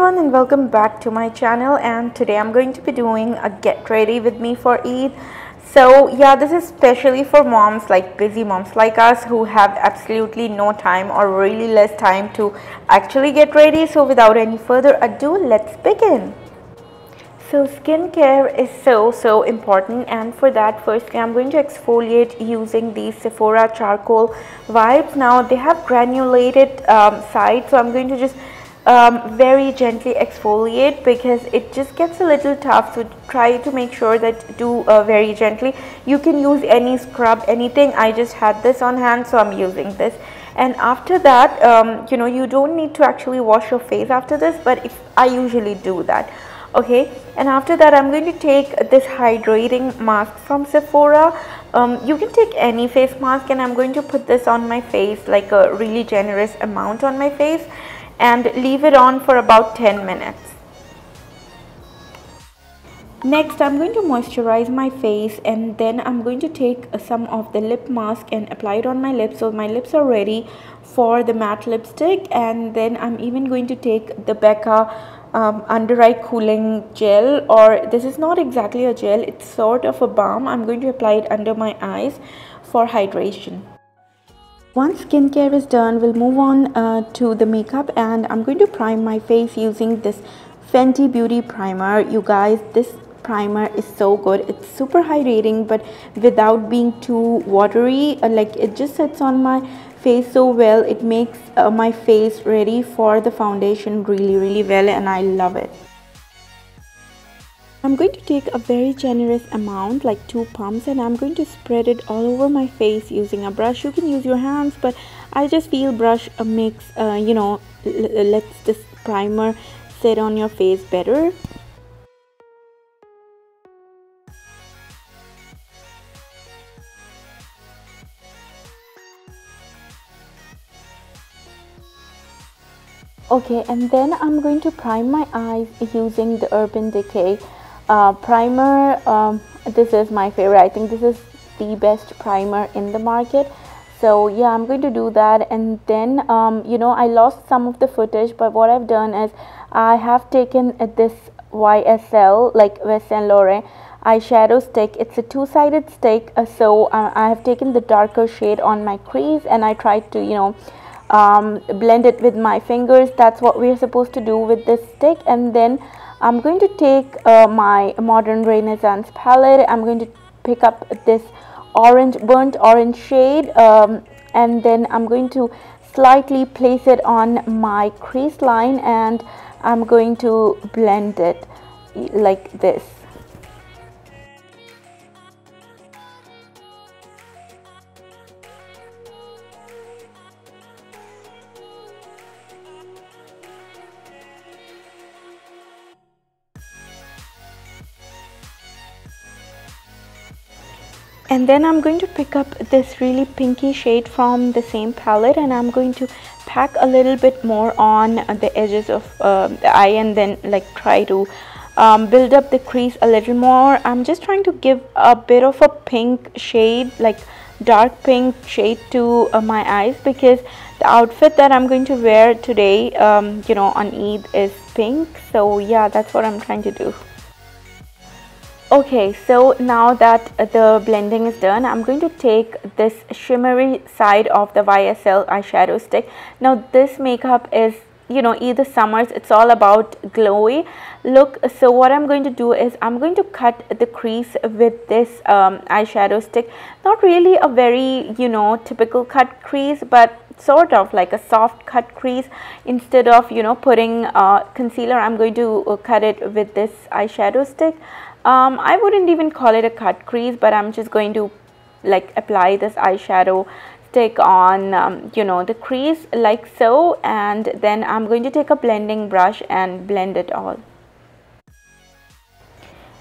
everyone and welcome back to my channel, and today I'm going to be doing a get ready with me for Eid. So yeah, this is especially for moms, like busy moms like us who have absolutely no time or really less time to actually get ready. So without any further ado, let's begin. So skincare is so important, and for that firstly I'm going to exfoliate using these Sephora charcoal wipes. Now they have granulated side, so I'm going to just very gently exfoliate because it just gets a little tough, so try to make sure that do very gently. You can use any scrub, anything. I just had this on hand, so I'm using this. And after that you don't need to actually wash your face after this, but I usually do that. Okay, and after that I'm going to take this hydrating mask from Sephora. You can take any face mask, and I'm going to put this on my face, like a really generous amount on my face, and leave it on for about 10 minutes. Next I'm going to moisturize my face, and then I'm going to take some of the lip mask and apply it on my lips, so my lips are ready for the matte lipstick. And then I'm even going to take the Becca under eye cooling gel, or this is not exactly a gel, it's sort of a balm. I'm going to apply it under my eyes for hydration. Once skincare is done, we'll move on to the makeup, and I'm going to prime my face using this Fenty Beauty primer. You guys, this primer is so good. It's super hydrating but without being too watery. Like it just sits on my face so well. It makes my face ready for the foundation really well, and I love it. I'm going to take a very generous amount, like 2 pumps, and I'm going to spread it all over my face using a brush. You can use your hands, but I just feel brush makes lets this primer sit on your face better. Okay, and then I'm going to prime my eyes using the Urban Decay primer. This is my favorite. I think this is the best primer in the market. So yeah, I'm going to do that. And then I lost some of the footage, but what I've done is I have taken this YSL, like Yves Saint Laurent eyeshadow stick. It's a two-sided stick, so I have taken the darker shade on my crease, and I tried to blend it with my fingers. That's what we're supposed to do with this stick. And then I'm going to take my Modern Renaissance palette. I'm going to pick up this burnt orange shade, and then I'm going to slightly place it on my crease line, and I'm going to blend it like this. And then I'm going to pick up this really pinky shade from the same palette, and I'm going to pack a little bit more on the edges of the eye, and then like try to build up the crease a little more. I'm just trying to give a bit of a pink shade, like dark pink shade to my eyes, because the outfit that I'm going to wear today on Eid is pink. So yeah, that's what I'm trying to do. Okay, so now that the blending is done, I'm going to take this shimmery side of the YSL eyeshadow stick. Now this makeup is, either summers, it's all about glowy look. So what I'm going to do is I'm going to cut the crease with this eyeshadow stick. Not really a very, typical cut crease, but sort of like a soft cut crease. Instead of, putting concealer, I'm going to cut it with this eyeshadow stick. I wouldn't even call it a cut crease, but I'm just going to like apply this eyeshadow stick on the crease like so, and then I'm going to take a blending brush and blend it all.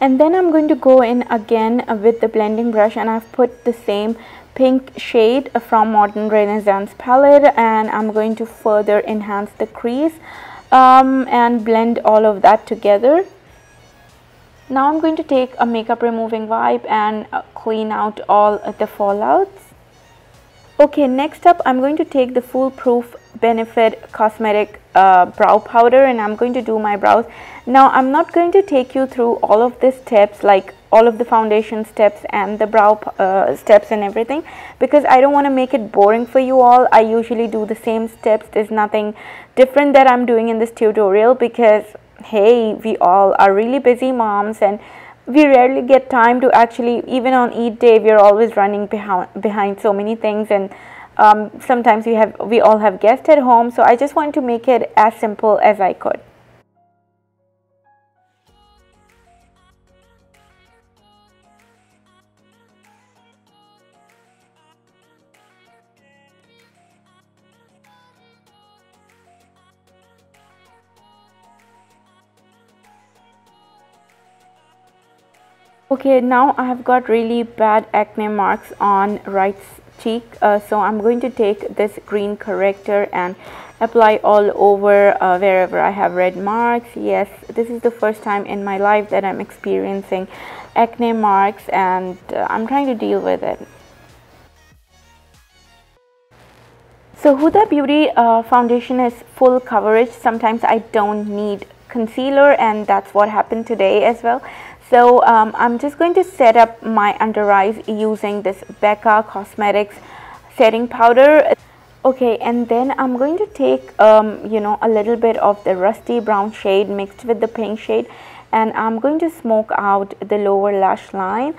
And then I'm going to go in again with the blending brush, and I've put the same pink shade from Modern Renaissance palette, and I'm going to further enhance the crease and blend all of that together. Now I'm going to take a makeup removing wipe and clean out all the fallouts. Okay, next up I'm going to take the Foolproof Benefit Cosmetic brow powder, and I'm going to do my brows. Now I'm not going to take you through all of the steps, like all of the foundation steps and the brow steps and everything, because I don't want to make it boring for you all. I usually do the same steps. There's nothing different that I'm doing in this tutorial, because hey, we all are really busy moms and we rarely get time to actually, even on Eid day, we're always running behind so many things, and sometimes we all have guests at home, so I just wanted to make it as simple as I could. Okay, now I have got really bad acne marks on right cheek, so I'm going to take this green corrector and apply all over wherever I have red marks. Yes, this is the first time in my life that I'm experiencing acne marks, and I'm trying to deal with it. So Huda Beauty foundation is full coverage. Sometimes I don't need concealer, and that's what happened today as well. So I'm just going to set up my under eyes using this Becca Cosmetics setting powder. Okay, and then I'm going to take you know, a little bit of the rusty brown shade mixed with the pink shade, and I'm going to smoke out the lower lash line.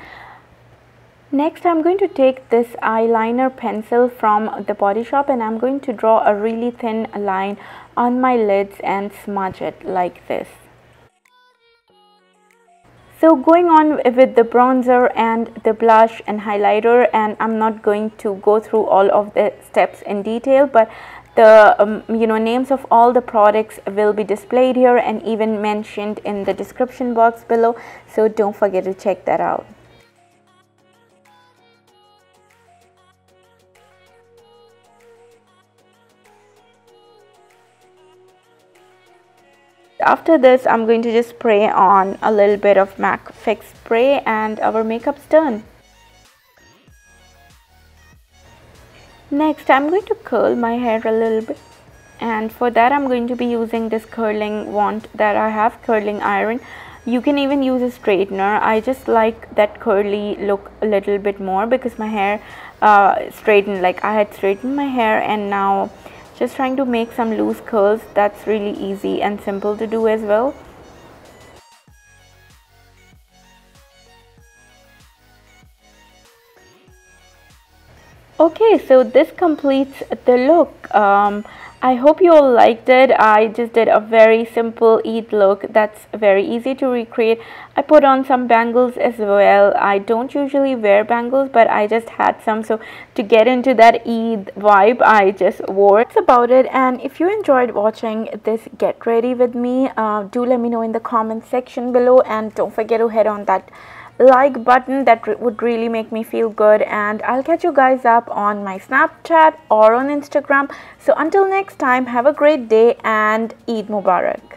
Next, I'm going to take this eyeliner pencil from the Body Shop, and I'm going to draw a really thin line on my lids and smudge it like this. So going on with the bronzer and the blush and highlighter, and I'm not going to go through all of the steps in detail, but the you know, names of all the products will be displayed here and even mentioned in the description box below, so don't forget to check that out. After this, I'm going to just spray on a little bit of MAC Fix spray and our makeup's done. Next, I'm going to curl my hair a little bit, and for that I'm going to be using this curling wand that I have, curling iron. You can even use a straightener. I just like that curly look a little bit more because my hair straightened, like I had straightened my hair, and now just trying to make some loose curls. That's really easy and simple to do as well. Okay, so this completes the look. I hope you all liked it. I just did a very simple Eid look that's very easy to recreate. I put on some bangles as well. I don't usually wear bangles, but I just had some, so to get into that Eid vibe, I just wore it. That's about it. And if you enjoyed watching this get ready with me, do let me know in the comment section below, and don't forget to hit on that like button. That would really make me feel good, and I'll catch you guys up on my Snapchat or on Instagram. So until next time, have a great day and Eid Mubarak.